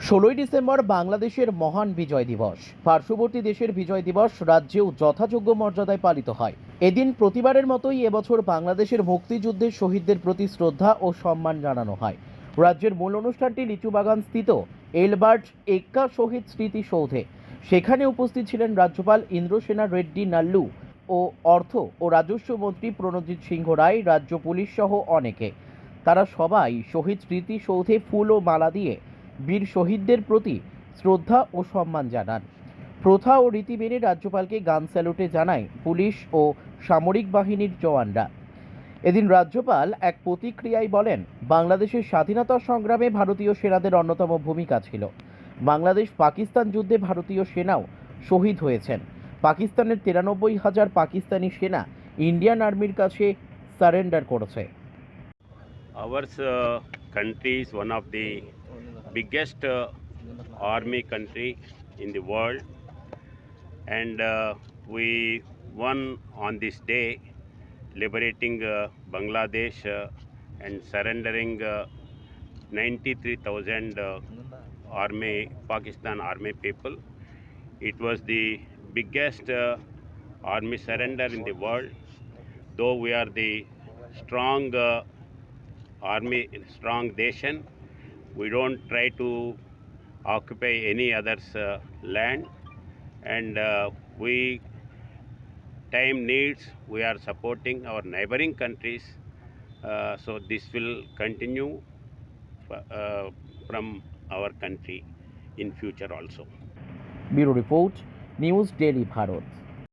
16 December বাংলাদেশের মহান বিজয় দিবস। পার্শ্ববর্তী দেশের বিজয় দিবস রাজ্যেও যথাযোগ্য মর্যাদায় পালিত হয়। এদিন প্রতিবারের মতোই এবছর বাংলাদেশের মুক্তিযুদ্ধের শহীদদের প্রতি শ্রদ্ধা ও সম্মান জানানো হয়। রাজ্যের মূল অনুষ্ঠানটি লিচুবাগান স্থিত এলবার্ট এক্কা শহীদ স্মৃতিসৌধে। সেখানে উপস্থিত ছিলেন রাজ্যপাল ইন্দ্রসেনা রেড্ডি নাল্লু ও অর্থ ও রাজস্ব মন্ত্রী প্রণজিৎ সিংহ রায়, রাজ্য পুলিশ সহ অনেকে। তারা সবাই শহীদ স্মৃতিসৌধে ফুল ও মালা দিয়ে বীর শহীদদের প্রতি শ্রদ্ধা ও সম্মান জানান। প্রথা ও রীতি মেনে রাজ্যপালকে গান স্যালুটে জানায় পুলিশ ও সামরিক বাহিনীর জওয়ানরা। এদিন রাজ্যপাল এক প্রতিক্রিয়ায় বলেন, বাংলাদেশের স্বাধীনতা সংগ্রামে ভারতীয় সেনাদের অন্যতম ভূমিকা ছিল। বাংলাদেশ পাকিস্তান যুদ্ধে ভারতীয় সেনাও শহীদ হয়েছেন। পাকিস্তানের 93,000 পাকিস্তানি সেনা ইন্ডিয়ান আর্মির কাছে সারেন্ডার করেছে। Our country is one of the biggest army country in the world, and we won on this day, liberating Bangladesh and surrendering 93,000 Pakistan army people. It was the biggest army surrender in the world. Though we are the strong army, strong nation, we don't try to occupy any other's land, and we time needs, we are supporting our neighboring countries, so this will continue from our country in future also. Bureau report, news daily Bharat.